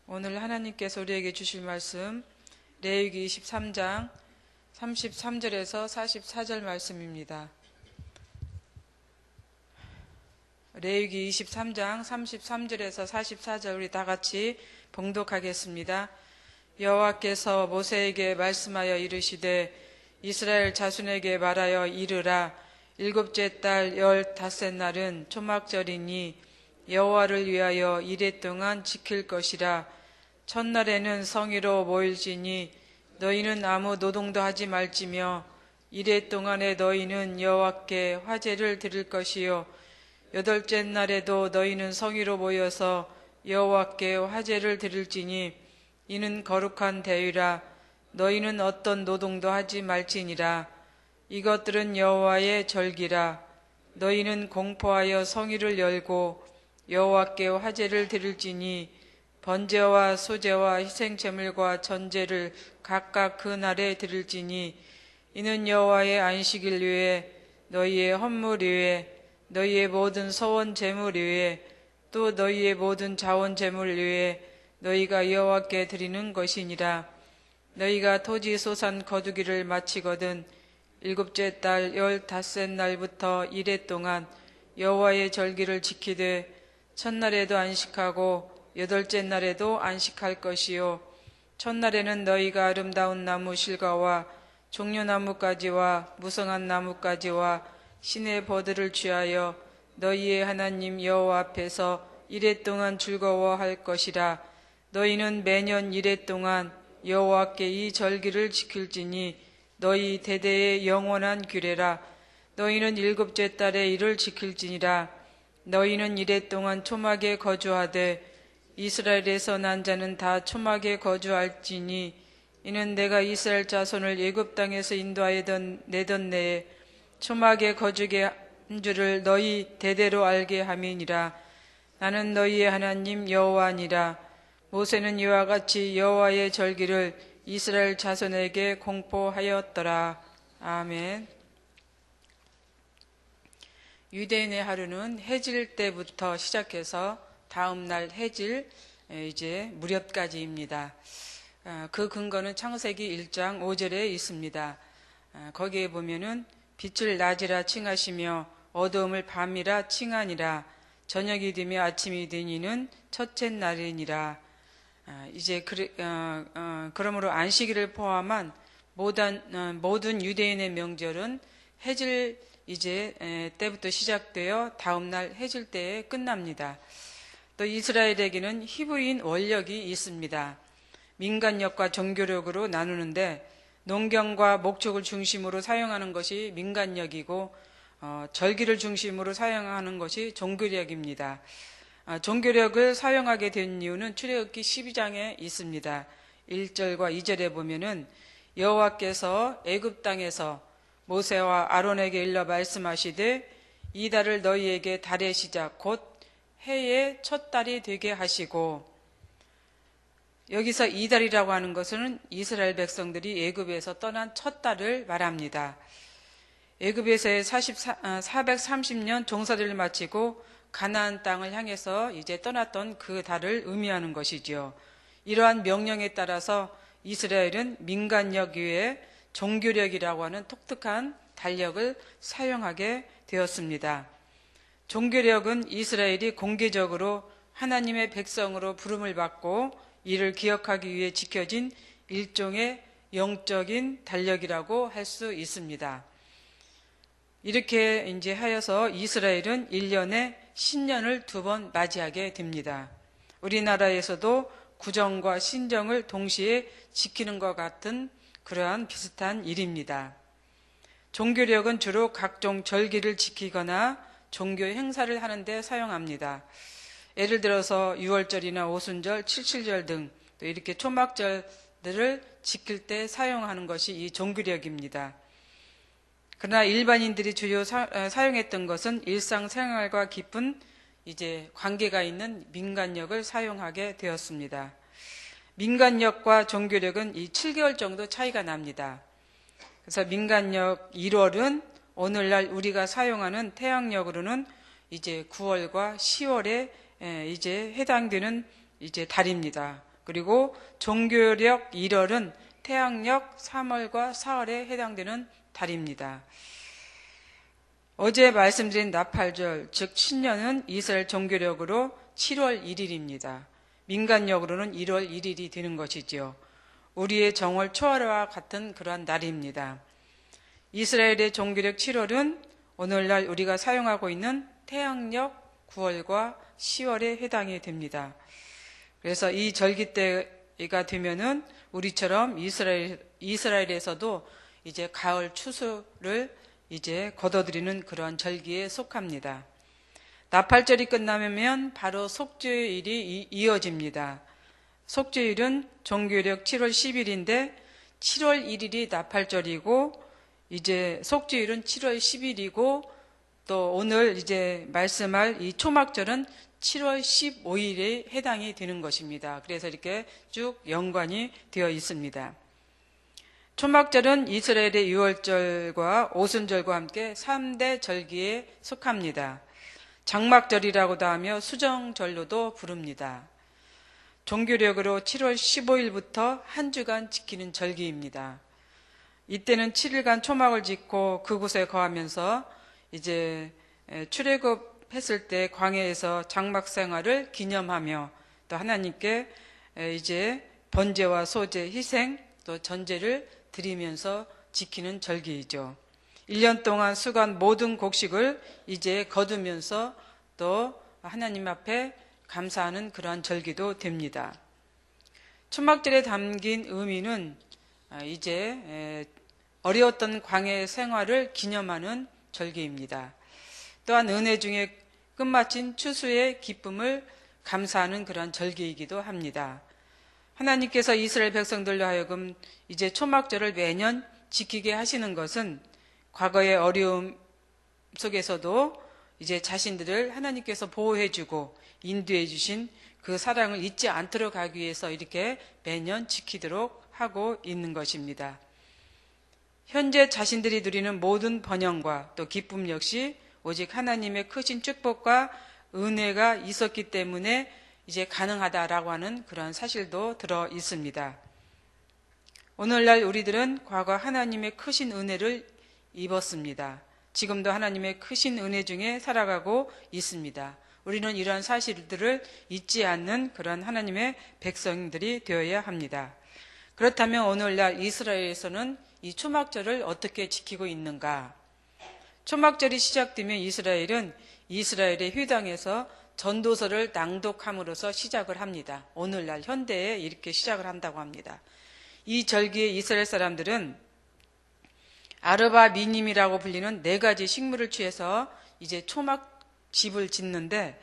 오늘 하나님께서 우리에게 주실 말씀 레위기 23장 33절에서 44절 말씀입니다. 레위기 23장 33절에서 44절 우리 다 같이 봉독하겠습니다. 여호와께서 모세에게 말씀하여 이르시되 이스라엘 자손에게 말하여 이르라. 일곱째 달 15날은 초막절이니 여호와를 위하여 이레 동안 지킬 것이라. 첫날에는 성의로 모일지니 너희는 아무 노동도 하지 말지며 이레 동안에 너희는 여호와께 화제를 드릴 것이요 여덟째 날에도 너희는 성의로 모여서 여호와께 화제를 드릴지니 이는 거룩한 대회라. 너희는 어떤 노동도 하지 말지니라. 이것들은 여호와의 절기라. 너희는 공포하여 성의를 열고 여호와께 화제를 드릴지니 번제와 소제와 희생제물과 전제를 각각 그 날에 드릴지니 이는 여호와의 안식일 위에 너희의 헌물 위에 너희의 모든 서원 제물 위에 또 너희의 모든 자원 제물 위에 너희가 여호와께 드리는 것이니라. 너희가 토지 소산 거두기를 마치거든 일곱째 달 15날부터 이레 동안 여호와의 절기를 지키되 첫날에도 안식하고 여덟째 날에도 안식할 것이요 첫날에는 너희가 아름다운 나무 실과와 종려나무까지와 무성한 나무까지와 신의 버들을 취하여 너희의 하나님 여호와 앞에서 이레 동안 즐거워할 것이라. 너희는 매년 이레 동안 여호와께 이 절기를 지킬지니 너희 대대의 영원한 규례라. 너희는 일곱째 달에 이를 지킬지니라. 너희는 이레 동안 초막에 거주하되 이스라엘에서 난 자는 다 초막에 거주할지니 이는 내가 이스라엘 자손을 애굽 땅에서 인도하여 내던 내에 초막에 거주게 한 줄을 너희 대대로 알게 함이니라. 나는 너희의 하나님 여호와니라. 모세는 이와 같이 여호와의 절기를 이스라엘 자손에게 공포하였더라. 아멘. 유대인의 하루는 해질 때부터 시작해서 다음 날 해질 이제 무렵까지입니다. 그 근거는 창세기 1장 5절에 있습니다. 거기에 보면은 빛을 낮이라 칭하시며 어두움을 밤이라 칭하니라. 저녁이 되며 아침이 되니는 첫째 날이니라. 이제 그러므로 안식일을 포함한 모든 유대인의 명절은 해질 이제 때부터 시작되어 다음 날 해질 때에 끝납니다. 또 이스라엘에게는 히브리인 원력이 있습니다. 민간력과 종교력으로 나누는데 농경과 목축을 중심으로 사용하는 것이 민간력이고 절기를 중심으로 사용하는 것이 종교력입니다. 종교력을 사용하게 된 이유는 출애굽기 12장에 있습니다. 1절과 2절에 보면은 여호와께서 애굽 땅에서 모세와 아론에게 일러 말씀하시되 이 달을 너희에게 달의 시작 곧 해의 첫 달이 되게 하시고, 여기서 이 달이라고 하는 것은 이스라엘 백성들이 애굽에서 떠난 첫 달을 말합니다. 애굽에서의 430년 종살이를 마치고 가나안 땅을 향해서 이제 떠났던 그 달을 의미하는 것이지요. 이러한 명령에 따라서 이스라엘은 민간력 위에 종교력이라고 하는 독특한 달력을 사용하게 되었습니다. 종교력은 이스라엘이 공개적으로 하나님의 백성으로 부름을 받고 이를 기억하기 위해 지켜진 일종의 영적인 달력이라고 할 수 있습니다. 이렇게 이제 하여서 이스라엘은 1년에 신년을 2번 맞이하게 됩니다. 우리나라에서도 구정과 신정을 동시에 지키는 것 같은 그러한 비슷한 일입니다. 종교력은 주로 각종 절기를 지키거나 종교 행사를 하는데 사용합니다. 예를 들어서 6월절이나 오순절, 칠칠절 등 또 이렇게 초막절들을 지킬 때 사용하는 것이 이 종교력입니다. 그러나 일반인들이 주요 사용했던 것은 일상생활과 깊은 이제 관계가 있는 민간력을 사용하게 되었습니다. 민간력과 종교력은 이 7개월 정도 차이가 납니다. 그래서 민간력 1월은 오늘날 우리가 사용하는 태양력으로는 이제 9월과 10월에 이제 해당되는 이제 달입니다. 그리고 종교력 1월은 태양력 3월과 4월에 해당되는 달입니다. 어제 말씀드린 나팔절, 즉 신년은 이스라엘 종교력으로 7월 1일입니다. 민간력으로는 1월 1일이 되는 것이지요. 우리의 정월 초하루와 같은 그러한 날입니다. 이스라엘의 종교력 7월은 오늘날 우리가 사용하고 있는 태양력 9월과 10월에 해당이 됩니다. 그래서 이 절기 때가 되면은 우리처럼 이스라엘에서도 이제 가을 추수를 이제 거둬들이는 그러한 절기에 속합니다. 나팔절이 끝나면 바로 속죄일이 이어집니다. 속죄일은 종교력 7월 10일인데 7월 1일이 나팔절이고 이제 속죄일은 7월 10일이고 또 오늘 이제 말씀할 이 초막절은 7월 15일에 해당이 되는 것입니다. 그래서 이렇게 쭉 연관이 되어 있습니다. 초막절은 이스라엘의 유월절과 오순절과 함께 3대 절기에 속합니다. 장막절이라고도 하며 수정절로도 부릅니다. 종교력으로 7월 15일부터 한 주간 지키는 절기입니다. 이때는 7일간 초막을 짓고 그곳에 거하면서 이제 출애굽했을 때 광야에서 장막 생활을 기념하며 또 하나님께 이제 번제와 소제, 희생 또 전제를 드리면서 지키는 절기이죠. 1년 동안 수고한 모든 곡식을 이제 거두면서 또 하나님 앞에 감사하는 그러한 절기도 됩니다. 초막절에 담긴 의미는 이제 어려웠던 광야의 생활을 기념하는 절기입니다. 또한 은혜 중에 끝마친 추수의 기쁨을 감사하는 그런 절기이기도 합니다. 하나님께서 이스라엘 백성들로 하여금 이제 초막절을 매년 지키게 하시는 것은 과거의 어려움 속에서도 이제 자신들을 하나님께서 보호해주고 인도해주신 그 사랑을 잊지 않도록 하기 위해서 이렇게 매년 지키도록 하고 있는 것입니다. 현재 자신들이 누리는 모든 번영과 또 기쁨 역시 오직 하나님의 크신 축복과 은혜가 있었기 때문에 이제 가능하다라고 하는 그런 사실도 들어 있습니다. 오늘날 우리들은 과거 하나님의 크신 은혜를 입었습니다. 지금도 하나님의 크신 은혜 중에 살아가고 있습니다. 우리는 이러한 사실들을 잊지 않는 그런 하나님의 백성들이 되어야 합니다. 그렇다면 오늘날 이스라엘에서는 이 초막절을 어떻게 지키고 있는가? 초막절이 시작되면 이스라엘은 이스라엘의 회당에서 전도서를 낭독함으로써 시작을 합니다. 오늘날 현대에 이렇게 시작을 한다고 합니다. 이 절기에 이스라엘 사람들은 아르바 미님이라고 불리는 4가지 식물을 취해서 이제 초막집을 짓는데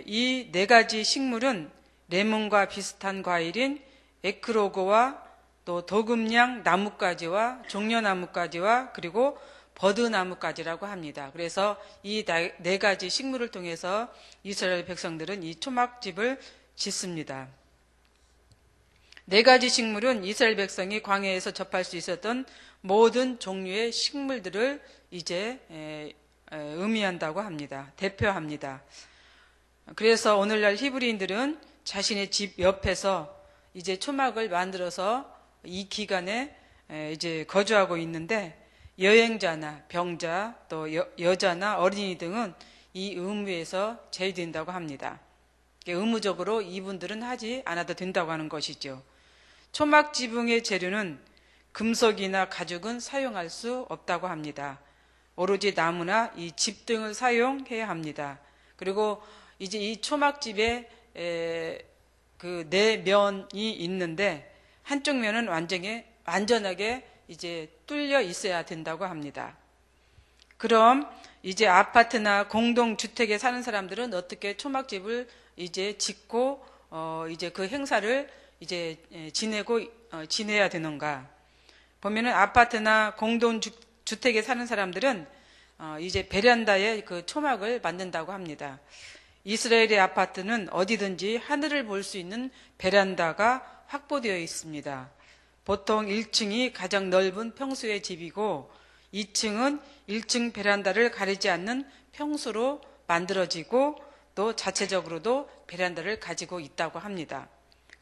이 4가지 식물은 레몬과 비슷한 과일인 에크로그와 또 도금냥 나뭇가지와 종려나뭇가지와 그리고 버드나뭇가지라고 합니다. 그래서 이 4가지 식물을 통해서 이스라엘 백성들은 이 초막집을 짓습니다. 4가지 식물은 이스라엘 백성이 광야에서 접할 수 있었던 모든 종류의 식물들을 이제 의미한다고 합니다. 대표합니다. 그래서 오늘날 히브리인들은 자신의 집 옆에서 이제 초막을 만들어서 이 기간에 이제 거주하고 있는데 여행자나 병자 또 여자나 어린이 등은 이 의무에서 제외된다고 합니다. 의무적으로 이분들은 하지 않아도 된다고 하는 것이죠. 초막 지붕의 재료는 금속이나 가죽은 사용할 수 없다고 합니다. 오로지 나무나 이 집 등을 사용해야 합니다. 그리고 이제 이 초막집에 그 4면이 있는데 한쪽 면은 완전하게 이제 뚫려 있어야 된다고 합니다. 그럼 이제 아파트나 공동주택에 사는 사람들은 어떻게 초막집을 이제 짓고 이제 그 행사를 이제 지내야 되는가? 보면은 아파트나 공동주택에 사는 사람들은 이제 베란다에 그 초막을 만든다고 합니다. 이스라엘의 아파트는 어디든지 하늘을 볼 수 있는 베란다가 확보되어 있습니다. 보통 1층이 가장 넓은 평수의 집이고 2층은 1층 베란다를 가리지 않는 평수로 만들어지고 또 자체적으로도 베란다를 가지고 있다고 합니다.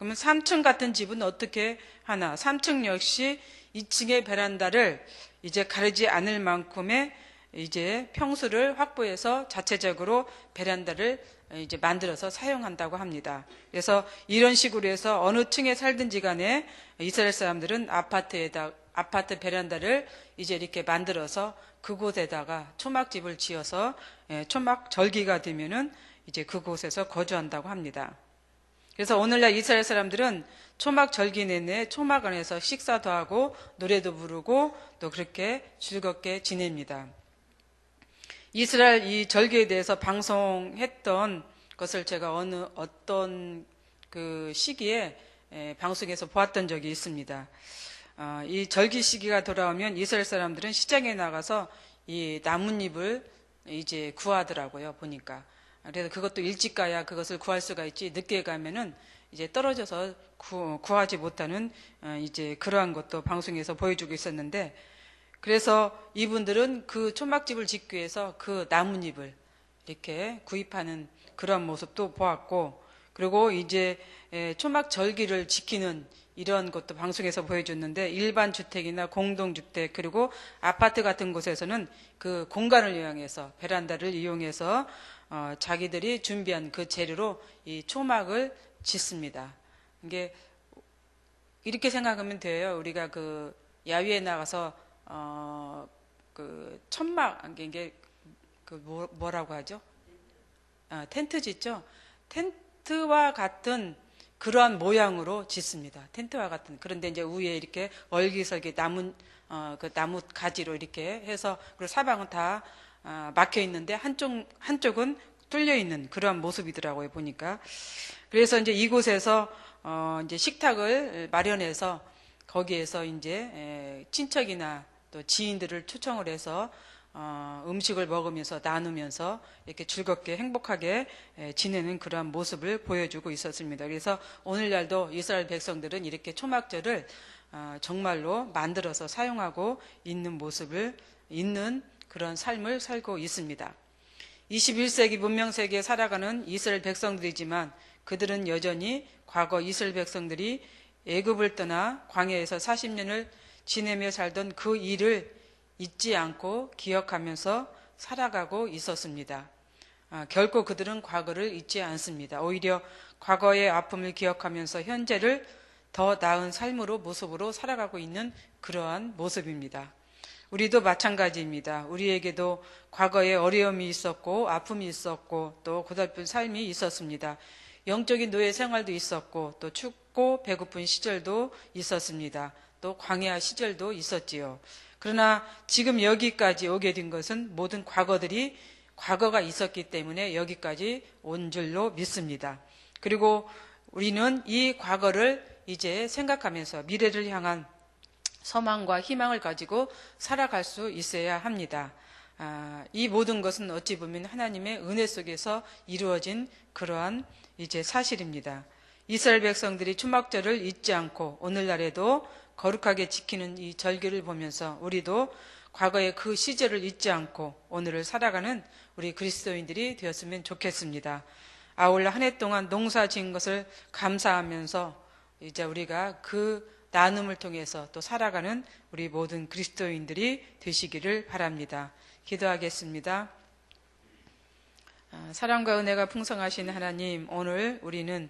그러면 3층 같은 집은 어떻게 하나? 3층 역시 2층의 베란다를 이제 가리지 않을 만큼의 이제 평수를 확보해서 자체적으로 베란다를 이제 만들어서 사용한다고 합니다. 그래서 이런 식으로 해서 어느 층에 살든지 간에 이스라엘 사람들은 아파트 베란다를 이제 이렇게 만들어서 그곳에다가 초막집을 지어서 초막 절기가 되면은 이제 그곳에서 거주한다고 합니다. 그래서 오늘날 이스라엘 사람들은 초막 절기 내내 초막 안에서 식사도 하고 노래도 부르고 또 그렇게 즐겁게 지냅니다. 이스라엘 이 절기에 대해서 방송했던 것을 제가 어떤 그 시기에 방송에서 보았던 적이 있습니다. 이 절기 시기가 돌아오면 이스라엘 사람들은 시장에 나가서 이 나뭇잎을 이제 구하더라고요, 보니까. 그래서 그것도 일찍 가야 그것을 구할 수가 있지, 늦게 가면은 이제 떨어져서 구하지 못하는 이제 그러한 것도 방송에서 보여주고 있었는데, 그래서 이분들은 그 초막집을 짓기 위해서 그 나뭇잎을 이렇게 구입하는 그런 모습도 보았고, 그리고 이제 초막 절기를 지키는 이런 것도 방송에서 보여줬는데, 일반 주택이나 공동주택 그리고 아파트 같은 곳에서는 그 공간을 이용해서 베란다를 이용해서 자기들이 준비한 그 재료로 이 초막을 짓습니다. 이게 이렇게 생각하면 돼요. 우리가 그 야외에 나가서 그 천막, 이게 그 뭐라고 하죠? 텐트 짓죠? 텐트와 같은 그러한 모양으로 짓습니다. 텐트와 같은. 그런데 이제 위에 이렇게 얼기설기 그 나무 가지로 이렇게 해서, 그리고 사방은 다 막혀 있는데 한쪽은 뚫려 있는 그러한 모습이더라고요, 보니까. 그래서 이제 이곳에서 이제 식탁을 마련해서 거기에서 이제 친척이나 또 지인들을 초청을 해서 음식을 먹으면서 나누면서 이렇게 즐겁게 행복하게 지내는 그러한 모습을 보여주고 있었습니다. 그래서 오늘날도 이스라엘 백성들은 이렇게 초막절을 정말로 만들어서 사용하고 있는 그런 삶을 살고 있습니다. 21세기 문명세계에 살아가는 이스라엘 백성들이지만 그들은 여전히 과거 이스라엘 백성들이 애굽을 떠나 광야에서 40년을 지내며 살던 그 일을 잊지 않고 기억하면서 살아가고 있었습니다. 결코 그들은 과거를 잊지 않습니다. 오히려 과거의 아픔을 기억하면서 현재를 더 나은 모습으로 살아가고 있는 그러한 모습입니다. 우리도 마찬가지입니다. 우리에게도 과거에 어려움이 있었고 아픔이 있었고 또 고달픈 삶이 있었습니다. 영적인 노예 생활도 있었고 또 춥고 배고픈 시절도 있었습니다. 또 광야 시절도 있었지요. 그러나 지금 여기까지 오게 된 것은 모든 과거가 있었기 때문에 여기까지 온 줄로 믿습니다. 그리고 우리는 이 과거를 이제 생각하면서 미래를 향한 소망과 희망을 가지고 살아갈 수 있어야 합니다. 이 모든 것은 어찌 보면 하나님의 은혜 속에서 이루어진 그러한 이제 사실입니다. 이스라엘 백성들이 초막절을 잊지 않고 오늘날에도 거룩하게 지키는 이 절기를 보면서 우리도 과거의 그 시절을 잊지 않고 오늘을 살아가는 우리 그리스도인들이 되었으면 좋겠습니다. 아울러 한 해 동안 농사 지은 것을 감사하면서 이제 우리가 그 나눔을 통해서 또 살아가는 우리 모든 그리스도인들이 되시기를 바랍니다. 기도하겠습니다. 사랑과 은혜가 풍성하신 하나님, 오늘 우리는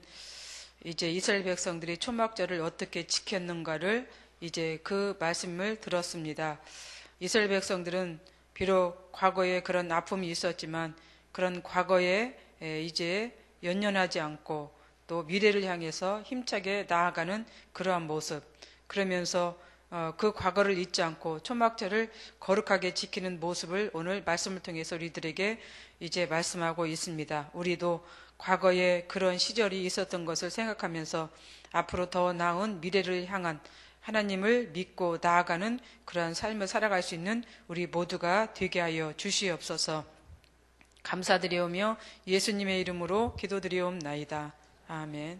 이제 이스라엘 백성들이 초막절을 어떻게 지켰는가를 이제 그 말씀을 들었습니다. 이스라엘 백성들은 비록 과거에 그런 아픔이 있었지만 그런 과거에 이제 연연하지 않고 또 미래를 향해서 힘차게 나아가는 그러한 모습, 그러면서 그 과거를 잊지 않고 초막절을 거룩하게 지키는 모습을 오늘 말씀을 통해서 우리들에게 이제 말씀하고 있습니다. 우리도 과거에 그런 시절이 있었던 것을 생각하면서 앞으로 더 나은 미래를 향한 하나님을 믿고 나아가는 그러한 삶을 살아갈 수 있는 우리 모두가 되게 하여 주시옵소서. 감사드리오며 예수님의 이름으로 기도드리옵나이다. 아멘.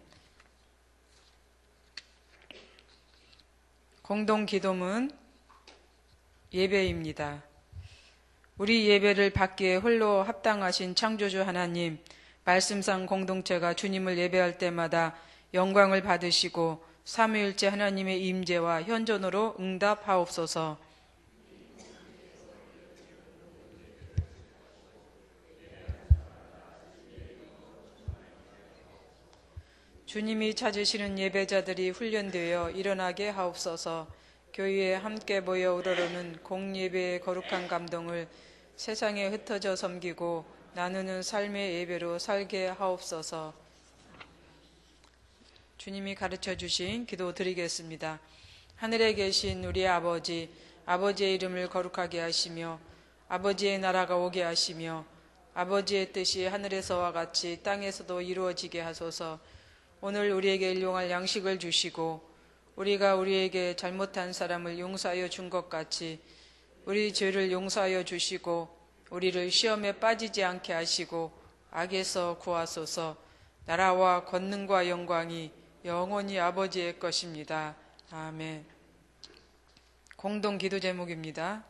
공동 기도문 예배입니다. 우리 예배를 받기에 홀로 합당하신 창조주 하나님, 말씀상 공동체가 주님을 예배할 때마다 영광을 받으시고 삼위일체 하나님의 임재와 현존으로 응답하옵소서. 주님이 찾으시는 예배자들이 훈련되어 일어나게 하옵소서. 교회에 함께 모여 우러르는 공예배의 거룩한 감동을 세상에 흩어져 섬기고 나누는 삶의 예배로 살게 하옵소서. 주님이 가르쳐 주신 기도 드리겠습니다. 하늘에 계신 우리 아버지, 아버지의 이름을 거룩하게 하시며 아버지의 나라가 오게 하시며 아버지의 뜻이 하늘에서와 같이 땅에서도 이루어지게 하소서. 오늘 우리에게 일용할 양식을 주시고 우리가 우리에게 잘못한 사람을 용서하여 준 것 같이 우리 죄를 용서하여 주시고 우리를 시험에 빠지지 않게 하시고 악에서 구하소서. 나라와 권능과 영광이 영원히 아버지의 것입니다. 아멘. 공동 기도 제목입니다.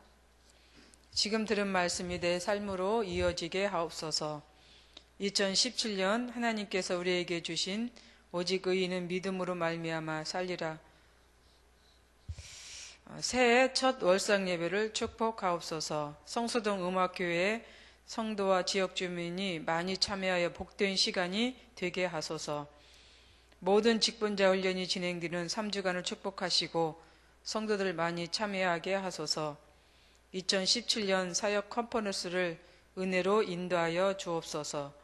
지금 들은 말씀이 내 삶으로 이어지게 하옵소서. 2017년 하나님께서 우리에게 주신 오직 의인은 믿음으로 말미암아 살리라. 새해 첫 월상 예배를 축복하옵소서. 성수동 음악교회 성도와 지역 주민이 많이 참여하여 복된 시간이 되게 하소서. 모든 직분자 훈련이 진행되는 3주간을 축복하시고 성도들 많이 참여하게 하소서. 2017년 사역 컨퍼런스를 은혜로 인도하여 주옵소서.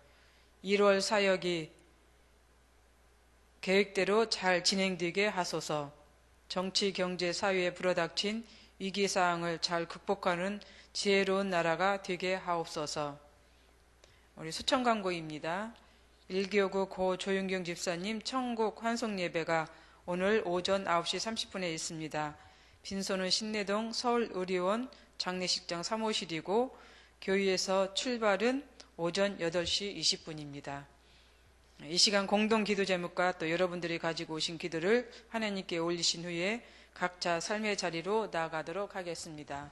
1월 사역이 계획대로 잘 진행되게 하소서. 정치, 경제, 사회에 불어닥친 위기사항을 잘 극복하는 지혜로운 나라가 되게 하옵소서. 우리 수천 광고입니다. 일교구 고 조윤경 집사님 천국 환송 예배가 오늘 오전 9시 30분에 있습니다. 빈소는 신내동 서울의료원 장례식장 3호실이고 교회에서 출발은 오전 8시 20분입니다. 이 시간 공동 기도 제목과 또 여러분들이 가지고 오신 기도를 하나님께 올리신 후에 각자 삶의 자리로 나아가도록 하겠습니다.